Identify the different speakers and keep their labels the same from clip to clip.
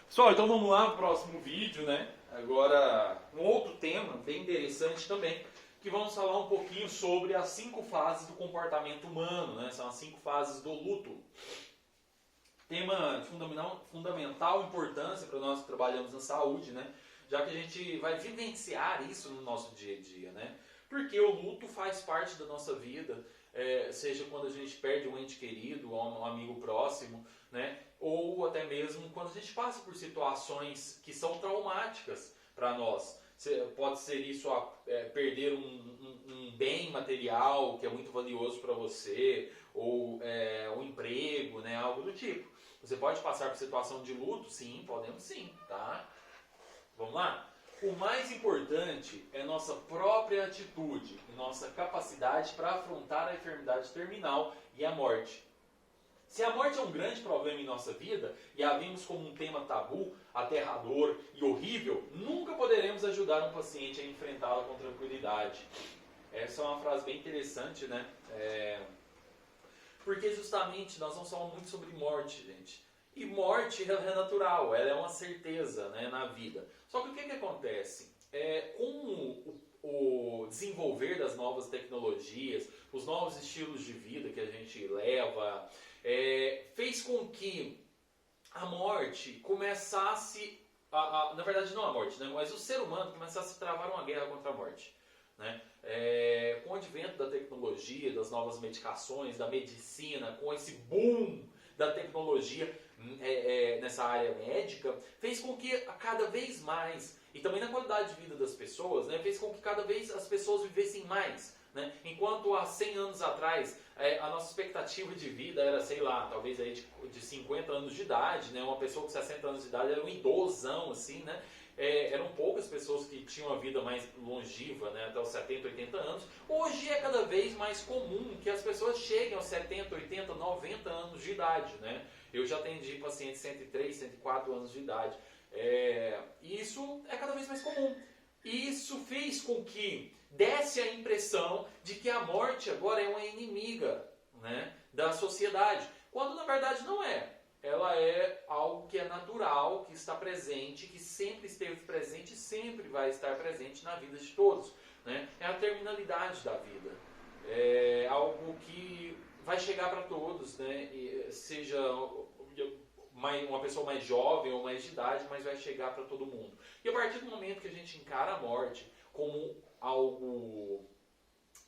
Speaker 1: Pessoal, então vamos lá para o próximo vídeo, né? Agora, um outro tema bem interessante também, que vamos falar um pouquinho sobre as 5 fases do comportamento humano, né? São as 5 fases do luto. Tema de fundamental importância para nós que trabalhamos na saúde, né? Já que a gente vai vivenciar isso no nosso dia a dia, né? Porque o luto faz parte da nossa vida, seja quando a gente perde um ente querido, um amigo próximo, né? Ou até mesmo quando a gente passa por situações que são traumáticas para nós. Pode ser isso perder um bem material que é muito valioso para você, ou um emprego, né? Algo do tipo. Você pode passar por situação de luto? Sim, podemos sim, tá? Vamos lá? O mais importante é nossa própria atitude, nossa capacidade para afrontar a enfermidade terminal e a morte. Se a morte é um grande problema em nossa vida e a vimos como um tema tabu, aterrador e horrível, nunca poderemos ajudar um paciente a enfrentá-la com tranquilidade. Essa é uma frase bem interessante, né? Porque justamente nós não falamos muito sobre morte, gente. E morte ela é natural, ela é uma certeza, né, na vida. Só que o que acontece? Com o desenvolver das novas tecnologias, os novos estilos de vida que a gente leva, fez com que a morte começasse, na verdade não a morte, né, mas o ser humano começasse a travar uma guerra contra a morte. Né? Com o advento da tecnologia, das novas medicações, da medicina, com esse boom da tecnologia nessa área médica, fez com que cada vez mais, e também na qualidade de vida das pessoas, né, fez com que cada vez as pessoas vivessem mais. Né? Enquanto há 100 anos atrás a nossa expectativa de vida era, sei lá, talvez aí de 50 anos de idade, né? Uma pessoa com 60 anos de idade era um idosão, assim, né? Eram poucas pessoas que tinham a vida mais longeva, né, até os 70, 80 anos. Hoje é cada vez mais comum que as pessoas cheguem aos 70, 80, 90 anos de idade. Né? Eu já atendi pacientes de 103, 104 anos de idade. E isso é cada vez mais comum. E isso fez com que desse a impressão de que a morte agora é uma inimiga, né, da sociedade, quando na verdade não é. Ela é algo que é natural, que está presente, que sempre esteve presente e sempre vai estar presente na vida de todos. Né? É a terminalidade da vida. É algo que vai chegar para todos, né? Seja uma pessoa mais jovem ou mais de idade, mas vai chegar para todo mundo. E a partir do momento que a gente encara a morte como algo,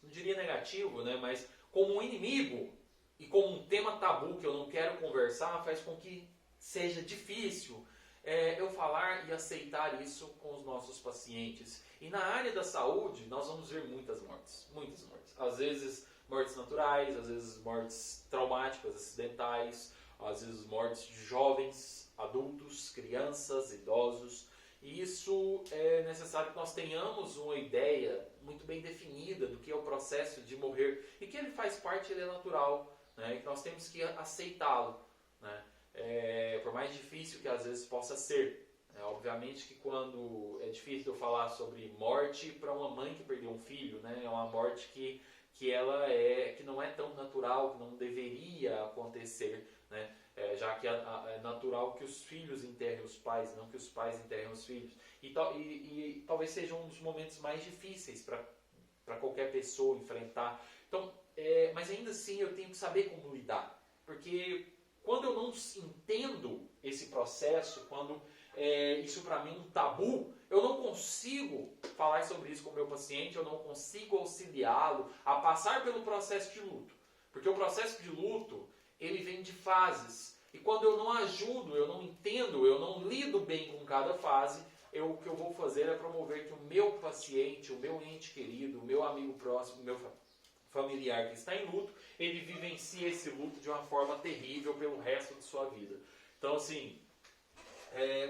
Speaker 1: não diria negativo, né? Mas como um inimigo, e como um tema tabu que eu não quero conversar, faz com que seja difícil eu falar e aceitar isso com os nossos pacientes. E na área da saúde, nós vamos ver muitas mortes. Muitas mortes. Às vezes mortes naturais, às vezes mortes traumáticas, acidentais, às vezes mortes de jovens, adultos, crianças, idosos. E isso é necessário que nós tenhamos uma ideia muito bem definida do que é o processo de morrer. E que ele faz parte, ele é natural. Né, e que nós temos que aceitá-lo, né, por mais difícil que às vezes possa ser. Obviamente que quando é difícil eu falar sobre morte para uma mãe que perdeu um filho, né, é uma morte que que não é tão natural, que não deveria acontecer, né, já que é natural que os filhos enterrem os pais, não que os pais enterrem os filhos. E talvez seja um dos momentos mais difíceis para qualquer pessoa enfrentar. Então, mas ainda assim eu tenho que saber como lidar, porque quando eu não entendo esse processo, quando isso para mim é um tabu, eu não consigo falar sobre isso com o meu paciente, eu não consigo auxiliá-lo a passar pelo processo de luto, porque o processo de luto ele vem de fases, e quando eu não ajudo, eu não entendo, eu não lido bem com cada fase, o que eu vou fazer é promover que o meu paciente, o meu ente querido, o meu amigo próximo, o meu familiar que está em luto, ele vivencia esse luto de uma forma terrível pelo resto de sua vida. Então, assim,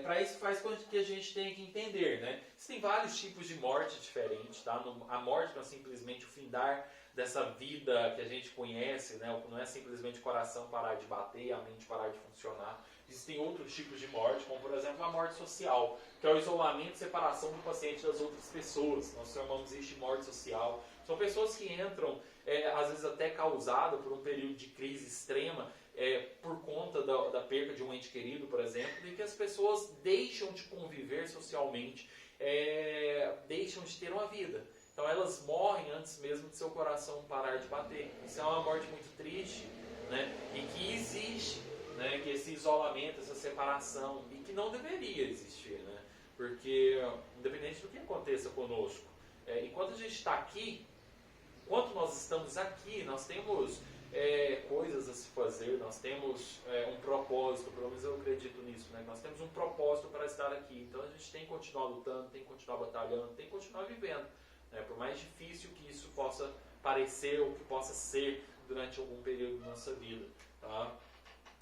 Speaker 1: para isso faz com que a gente tenha que entender, né? Existem vários tipos de morte diferentes, tá? A morte não é simplesmente o findar dessa vida que a gente conhece, né? Não é simplesmente o coração parar de bater, a mente parar de funcionar. Existem outros tipos de morte, como por exemplo a morte social, que é o isolamento e separação do paciente das outras pessoas. Nós chamamos isso de morte social. São pessoas que entram, às vezes até causada por um período de crise extrema, por conta da perda de um ente querido, por exemplo, e que as pessoas deixam de conviver socialmente, deixam de ter uma vida. Então elas morrem antes mesmo de seu coração parar de bater. Isso é uma morte muito triste, né? E que existe, né? Que esse isolamento, essa separação, e que não deveria existir, né? Porque, independente do que aconteça conosco, enquanto a gente está aqui, enquanto nós estamos aqui, nós temos coisas a se fazer, nós temos um propósito, pelo menos eu acredito nisso, né? Nós temos um propósito para estar aqui. Então a gente tem que continuar lutando, tem que continuar batalhando, tem que continuar vivendo. Por mais difícil que isso possa parecer ou que possa ser durante algum período da nossa vida. Tá?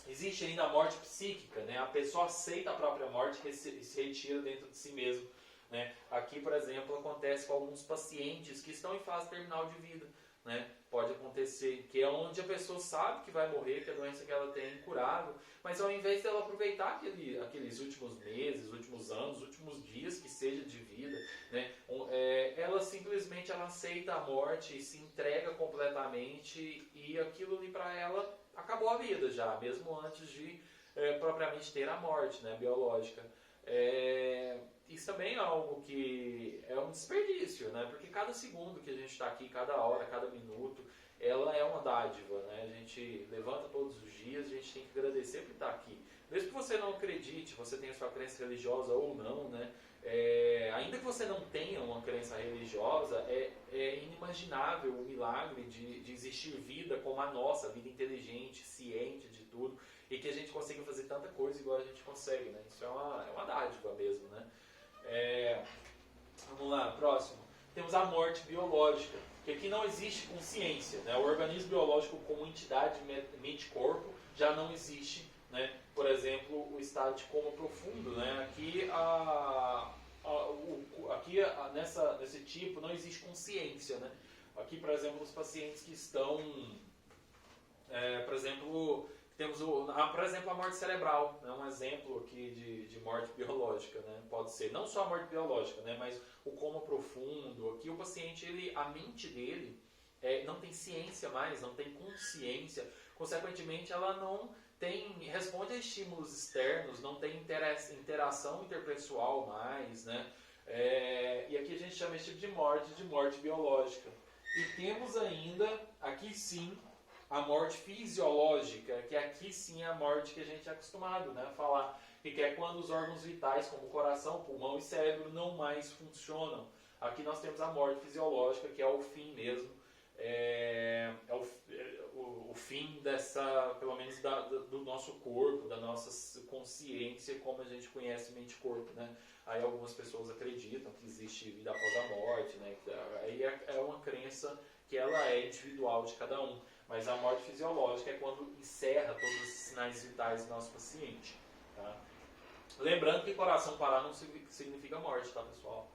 Speaker 1: Existe ainda a morte psíquica, né? A pessoa aceita a própria morte e se retira dentro de si mesmo. Né? Aqui, por exemplo, acontece com alguns pacientes que estão em fase terminal de vida. Né? Pode acontecer, que é onde a pessoa sabe que vai morrer, que a doença que ela tem é incurável, mas ao invés dela aproveitar aqueles últimos meses, últimos anos, últimos dias que seja de vida, né? Ela simplesmente aceita a morte e se entrega completamente, e aquilo ali para ela acabou a vida já, mesmo antes de propriamente ter a morte, né, biológica. Isso também é algo que é um desperdício, né? Porque cada segundo que a gente está aqui, cada hora, cada minuto, ela é uma dádiva, né? A gente levanta todos os dias, a gente tem que agradecer por estar aqui. Mesmo que você não acredite, você tenha sua crença religiosa ou não, né? Ainda que você não tenha uma crença religiosa, é inimaginável o milagre de existir vida como a nossa, vida inteligente, ciente de tudo, e que a gente consiga fazer tanta coisa igual a gente consegue, né? Isso é uma dádiva mesmo, né? Vamos lá, próximo. Temos a morte biológica, que aqui não existe consciência, né? O organismo biológico como entidade mente-corpo já não existe, né? Por exemplo, o estado de coma profundo, né? Nesse tipo não existe consciência, né? Aqui, por exemplo, os pacientes que estão, por exemplo, temos por exemplo, a morte cerebral, né? Um exemplo aqui de morte biológica, né? Pode ser não só a morte biológica, né? Mas o coma profundo. Aqui o paciente, a mente dele não tem ciência mais, não tem consciência. Consequentemente, ela não responde a estímulos externos, não tem interação interpessoal mais, né? E aqui a gente chama esse tipo de morte biológica. E temos ainda, aqui sim, a morte fisiológica, que aqui sim é a morte que a gente é acostumado, né, a falar, que é quando os órgãos vitais, como coração, pulmão e cérebro, não mais funcionam. Aqui nós temos a morte fisiológica, que é o fim mesmo, o fim pelo menos do nosso corpo, da nossa consciência, como a gente conhece mente-corpo, né? Aí algumas pessoas acreditam que existe vida após a morte, né? Aí é uma crença que ela é individual de cada um. Mas a morte fisiológica é quando encerra todos os sinais vitais do nosso paciente. Tá? Lembrando que coração parar não significa morte, tá, pessoal?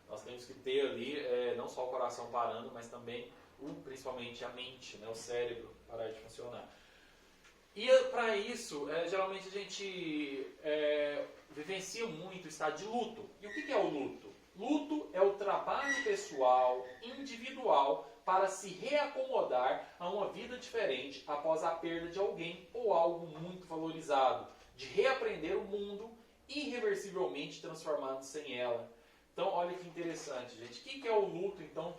Speaker 1: Nós temos que ter ali não só o coração parando, mas também, principalmente, a mente, né, o cérebro parar de funcionar. E para isso, geralmente a gente vivencia muito o estado de luto. E o que é o luto? Luto é o trabalho pessoal, individual, para se reacomodar a uma vida diferente após a perda de alguém ou algo muito valorizado, de reaprender o mundo irreversivelmente transformado sem ela. Então, olha que interessante, gente. O que é o luto, então,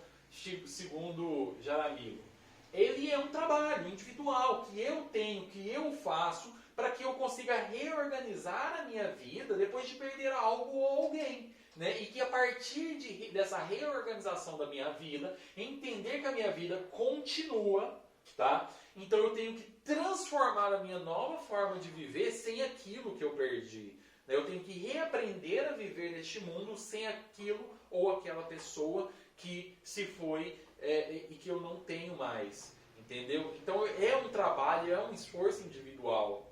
Speaker 1: segundo Jaramillo? Ele é um trabalho individual que eu tenho, que eu faço, para que eu consiga reorganizar a minha vida depois de perder algo ou alguém. Né? E que a partir dessa reorganização da minha vida, entender que a minha vida continua, tá? Então eu tenho que transformar a minha nova forma de viver sem aquilo que eu perdi. Né? Eu tenho que reaprender a viver neste mundo sem aquilo ou aquela pessoa que se foi e que eu não tenho mais. Entendeu? Então é um trabalho, é um esforço individual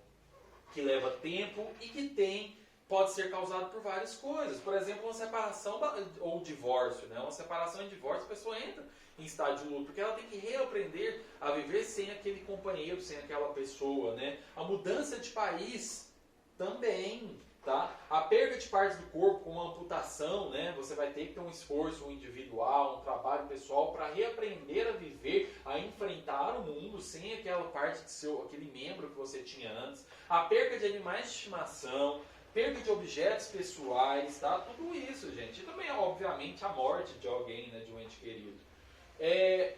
Speaker 1: que leva tempo e que pode ser causado por várias coisas. Por exemplo, uma separação ou divórcio. Né? Uma separação e divórcio, a pessoa entra em estado de luto, porque ela tem que reaprender a viver sem aquele companheiro, sem aquela pessoa. Né? A mudança de país também. Tá? A perda de partes do corpo, como a amputação, né? Você vai ter que ter um esforço individual, um trabalho pessoal para reaprender a viver, a enfrentar o mundo sem aquela parte de aquele membro que você tinha antes. A perca de animais de estimação, perca de objetos pessoais, tá? Tudo isso, gente. E também, obviamente, a morte de alguém, né? De um ente querido.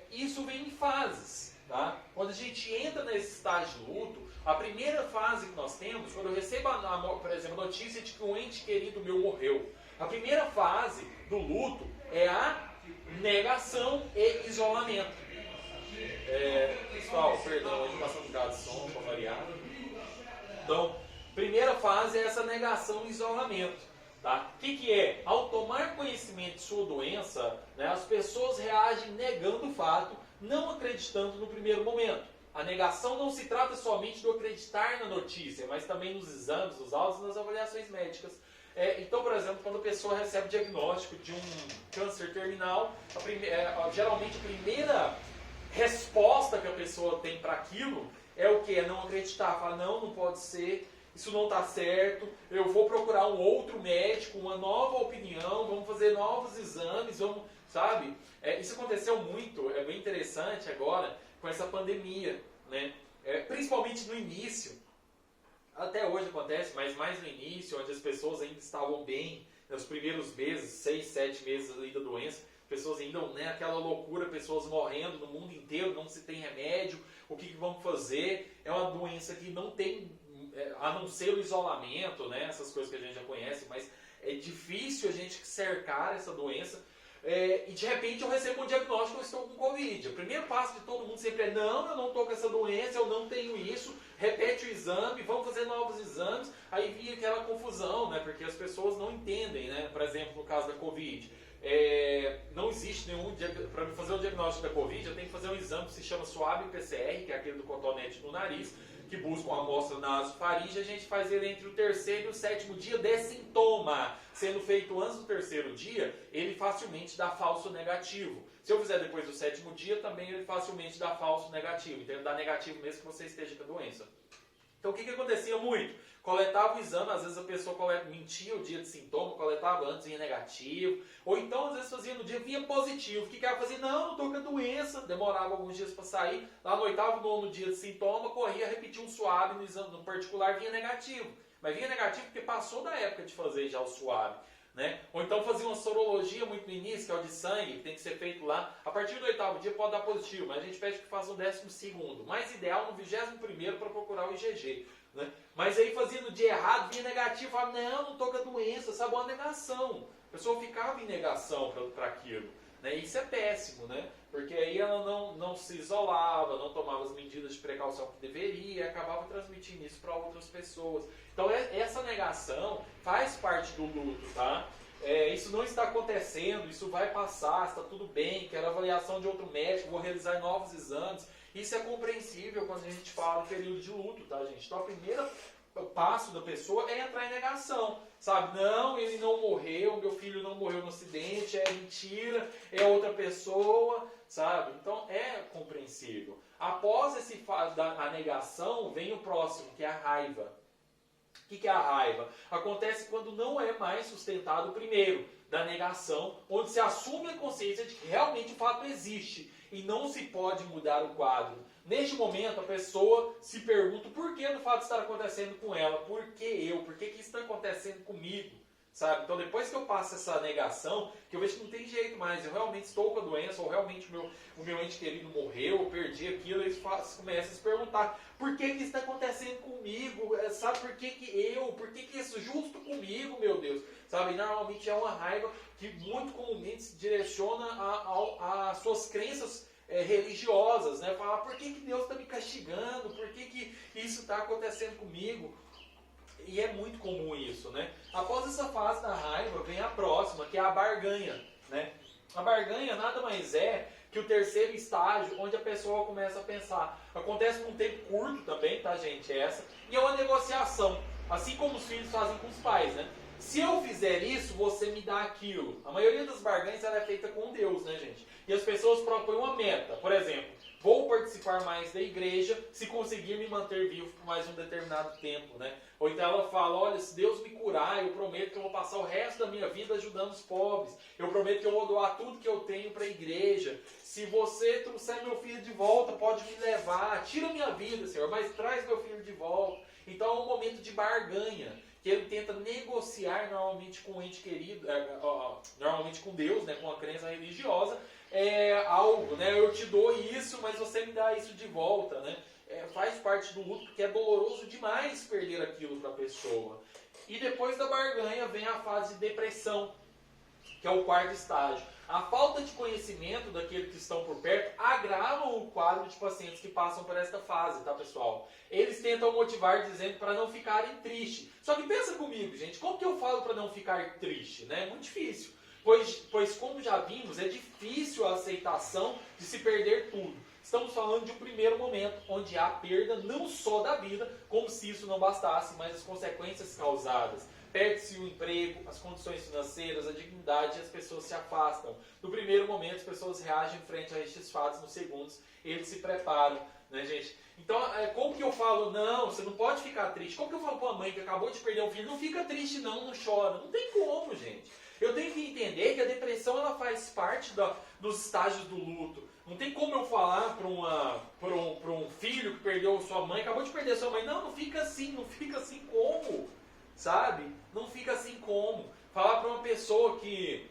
Speaker 1: Isso vem em fases, tá? Quando a gente entra nesse estágio de luto, a primeira fase que nós temos, quando eu recebo, por exemplo, a notícia de que um ente querido meu morreu, a primeira fase do luto é a negação e isolamento. Pessoal, perdão, eu passando um bocado de som para variar. Então, primeira fase é essa negação e isolamento. Tá? O que é? Ao tomar conhecimento de sua doença, né, as pessoas reagem negando o fato, não acreditando no primeiro momento. A negação não se trata somente do acreditar na notícia, mas também nos exames, nos laudos e nas avaliações médicas. Então, por exemplo, quando a pessoa recebe o diagnóstico de um câncer terminal, geralmente a primeira resposta que a pessoa tem para aquilo é o que? É não acreditar, falar, não pode ser, isso não está certo, eu vou procurar um outro médico, uma nova opinião, vamos fazer novos exames, sabe? Isso aconteceu muito, é bem interessante agora, com essa pandemia, né? Principalmente no início, até hoje acontece, mas mais no início, onde as pessoas ainda estavam bem, nos primeiros meses, 6, 7 meses ali da doença, pessoas ainda, né, aquela loucura, pessoas morrendo no mundo inteiro, não se tem remédio, o que vamos fazer? É uma doença que não tem, a não ser o isolamento, né, essas coisas que a gente já conhece, mas é difícil a gente cercar essa doença. E de repente eu recebo um diagnóstico, eu estou com Covid. O primeiro passo de todo mundo sempre é, não, eu não estou com essa doença, eu não tenho isso, repete o exame, vamos fazer novos exames. Aí via aquela confusão, né, porque as pessoas não entendem, né, por exemplo, no caso da Covid. Não existe nenhum, para fazer o diagnóstico da Covid, eu tenho que fazer um exame que se chama SWAB PCR, que é aquele do cotonete no nariz, que busca uma amostra nasofaríngea, a gente faz ele entre o 3º e o 7º dia de sintoma. Sendo feito antes do 3º dia, ele facilmente dá falso negativo. Se eu fizer depois do 7º dia, também ele facilmente dá falso negativo. Então ele dá negativo mesmo que você esteja com a doença. Então o que acontecia muito? Coletava o exame, às vezes a pessoa mentia o dia de sintoma, coletava antes, vinha negativo. Ou então, às vezes, fazia no dia, vinha positivo. O que ela fazia? Não estou com a doença. Demorava alguns dias para sair. Lá no 8º, 9º dia de sintoma, corria, repetia um SWAB no exame, no particular, vinha negativo. Mas vinha negativo porque passou da época de fazer já o SWAB. Né? Ou então fazia uma sorologia muito no início, que é o de sangue, que tem que ser feito lá. A partir do 8º dia pode dar positivo, mas a gente pede que faça o 12º. Mais ideal no 21º para procurar o IgG. Né? Mas aí fazia no dia errado, vinha negativo, falava, não estou com a doença, sabe? Uma negação. A pessoa ficava em negação para aquilo. Né? Isso é péssimo, né? Porque aí ela não se isolava, não tomava as medidas de precaução que deveria e acabava transmitindo isso para outras pessoas. Então essa negação faz parte do luto, tá? Isso não está acontecendo, isso vai passar, está tudo bem, quero avaliação de outro médico, vou realizar novos exames. Isso é compreensível quando a gente fala em período de luto, tá, gente? Então, o primeiro passo da pessoa é entrar em negação, sabe? Não, ele não morreu, meu filho não morreu no acidente, é mentira, é outra pessoa, sabe? Então, é compreensível. Após a negação, vem o próximo, que é a raiva. O que é a raiva? Acontece quando não é mais sustentado o primeiro, da negação, onde se assume a consciência de que realmente o fato existe e não se pode mudar o quadro. Neste momento, a pessoa se pergunta por que o fato está acontecendo com ela, por que eu, por que isso está acontecendo comigo, sabe? Então, depois que eu passo essa negação, que eu vejo que não tem jeito mais, eu realmente estou com a doença, ou realmente o meu ente querido morreu, eu perdi aquilo, eles começam a se perguntar, por que isso está acontecendo comigo, sabe? Por que isso justo comigo, meu Deus? Sabe? Normalmente é uma raiva que muito comumente se direciona às suas crenças religiosas, né? Falar, por que Deus está me castigando? Por que isso está acontecendo comigo? E é muito comum isso, né? Após essa fase da raiva, vem a próxima, que é a barganha, né? A barganha nada mais é que o 3º estágio, onde a pessoa começa a pensar. Acontece por um tempo curto também, tá, gente? E é uma negociação, assim como os filhos fazem com os pais, né? Se eu fizer isso, você me dá aquilo. A maioria das barganhas ela é feita com Deus, né, gente? E as pessoas propõem uma meta. Por exemplo, vou participar mais da igreja se conseguir me manter vivo por mais um determinado tempo, né? Ou então ela fala, olha, se Deus me curar, eu prometo que eu vou passar o resto da minha vida ajudando os pobres. Eu prometo que eu vou doar tudo que eu tenho para a igreja. Se você trouxer meu filho de volta, pode me levar. Tira minha vida, Senhor, mas traz meu filho de volta. Então é um momento de barganha, que ele tenta negociar normalmente com o ente querido, normalmente com Deus, né, com a crença religiosa, algo, né? Eu te dou isso, mas você me dá isso de volta, né? Faz parte do luto, porque é doloroso demais perder aquilo para a pessoa. E depois da barganha vem a fase de depressão, que é o quarto estágio. A falta de conhecimento daqueles que estão por perto agravam o quadro de pacientes que passam por esta fase, tá, pessoal? Eles tentam motivar dizendo para não ficarem tristes. Só que pensa comigo, gente, como que eu falo para não ficar triste, né? É muito difícil. Pois como já vimos, é difícil a aceitação de se perder tudo. Estamos falando de um primeiro momento, onde há perda não só da vida, como se isso não bastasse, mas as consequências causadas. Perde-se o emprego, as condições financeiras, a dignidade e as pessoas se afastam. No primeiro momento, as pessoas reagem frente a estes fatos, nos segundos, eles se preparam, né, gente? Então, como que eu falo, não, você não pode ficar triste? Como que eu falo para uma mãe que acabou de perder um filho, não fica triste não, não chora? Não tem como, gente. Eu tenho que entender que a depressão ela faz parte dos estágios do luto. Não tem como eu falar para um filho que perdeu sua mãe, acabou de perder sua mãe, não fica assim como? Sabe? Não fica assim como. Falar para uma pessoa que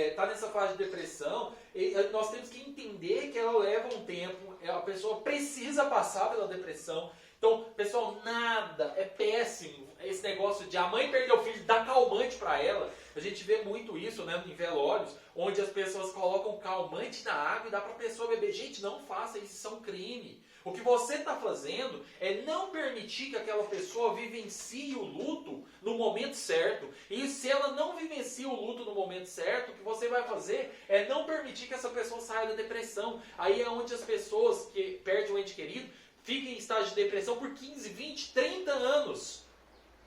Speaker 1: está nessa fase de depressão, nós temos que entender que ela leva um tempo, a pessoa precisa passar pela depressão. Então, pessoal, nada, é péssimo esse negócio de a mãe perder o filho, dar calmante para ela. A gente vê muito isso, né, em velórios, onde as pessoas colocam calmante na água e dá para a pessoa beber. Gente, não faça isso, isso é um crime. O que você está fazendo é não permitir que aquela pessoa vivencie o luto no momento certo. E se ela não vivencia o luto no momento certo, o que você vai fazer é não permitir que essa pessoa saia da depressão. Aí é onde as pessoas que perdem um ente querido ficam em estágio de depressão por 15, 20, 30 anos.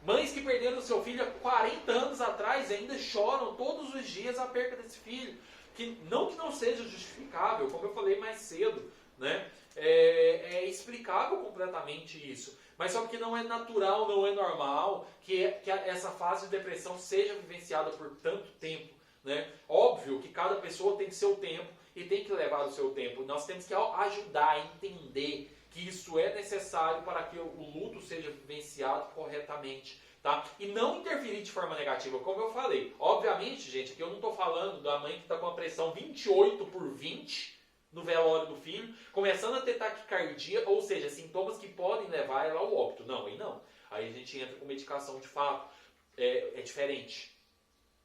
Speaker 1: Mães que perderam seu filho há 40 anos atrás ainda choram todos os dias a perca desse filho. Que não seja justificável, como eu falei mais cedo, né? É explicável completamente isso. Mas só porque não é natural, não é normal que essa fase de depressão seja vivenciada por tanto tempo, né? Óbvio que cada pessoa tem seu tempo e tem que levar o seu tempo. Nós temos que ajudar a entender que isso é necessário para que o luto seja vivenciado corretamente, tá? E não interferir de forma negativa, como eu falei. Obviamente, gente, aqui eu não estou falando da mãe que está com a pressão 28/20 no velório do filho, começando a ter taquicardia, ou seja, sintomas que podem levar ela ao óbito. Não, aí não. Aí a gente entra com medicação de fato. É diferente.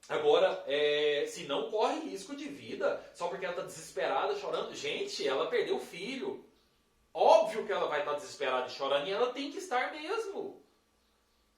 Speaker 1: Agora, se não corre risco de vida, só porque ela está desesperada, chorando. Gente, ela perdeu o filho. Óbvio que ela vai estar desesperada e chorando, e ela tem que estar mesmo.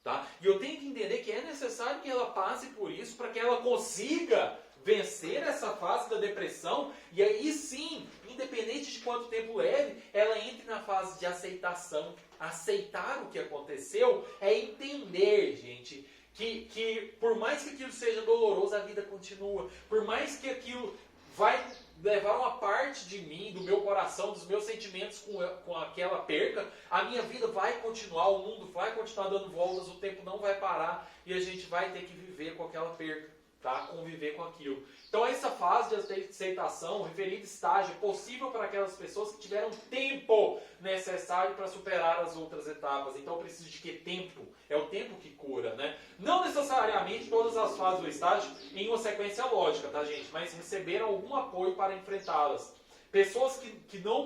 Speaker 1: Tá? E eu tenho que entender que é necessário que ela passe por isso para que ela consiga vencer essa fase da depressão, e aí sim, independente de quanto tempo leve, ela entre na fase de aceitação. Aceitar o que aconteceu é entender, gente, que por mais que aquilo seja doloroso, a vida continua. Por mais que aquilo vai levar uma parte de mim, do meu coração, dos meus sentimentos com aquela perca, a minha vida vai continuar, o mundo vai continuar dando voltas, o tempo não vai parar e a gente vai ter que viver com aquela perca, tá? Conviver com aquilo. Então essa fase de aceitação, o referido estágio, é possível para aquelas pessoas que tiveram tempo necessário para superar as outras etapas. Então eu preciso de que tempo? É o tempo que cura, né? Não necessariamente todas as fases do estágio em uma sequência lógica, tá, gente? Mas receberam algum apoio para enfrentá-las. Pessoas que não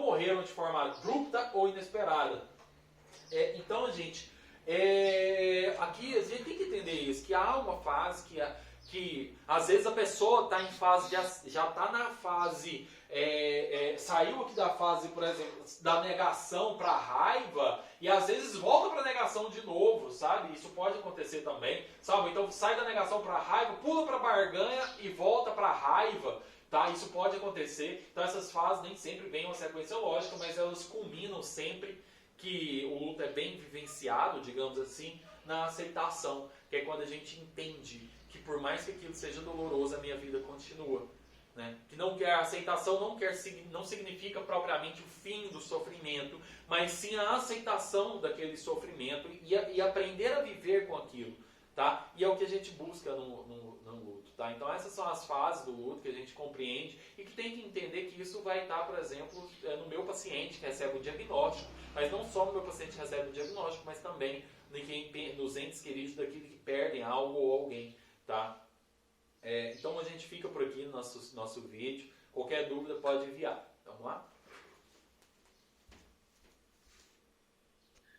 Speaker 1: morreram de forma abrupta ou inesperada. Então, gente, aqui a gente tem que entender isso, que há uma fase que às vezes a pessoa está em fase já está na fase, saiu aqui da fase, por exemplo, da negação para a raiva, e às vezes volta para a negação de novo, sabe? Isso pode acontecer também, sabe? Então sai da negação para a raiva, pula para a barganha e volta para a raiva, tá? Isso pode acontecer. Então essas fases nem sempre vêm uma sequência lógica, mas elas culminam sempre que o luto é bem vivenciado, digamos assim, na aceitação, que é quando a gente entende que por mais que aquilo seja doloroso, a minha vida continua. né? Que não quer, a aceitação não significa propriamente o fim do sofrimento, mas sim a aceitação daquele sofrimento e aprender a viver com aquilo, tá? E é o que a gente busca no luto, tá? Então essas são as fases do luto que a gente compreende e que tem que entender que isso vai estar, por exemplo, no meu paciente que recebe o diagnóstico, mas não só no meu paciente que recebe o diagnóstico, mas também nos entes queridos daqueles que perdem algo ou alguém, tá? Então a gente fica por aqui no nosso vídeo. Qualquer dúvida pode enviar. Vamos lá?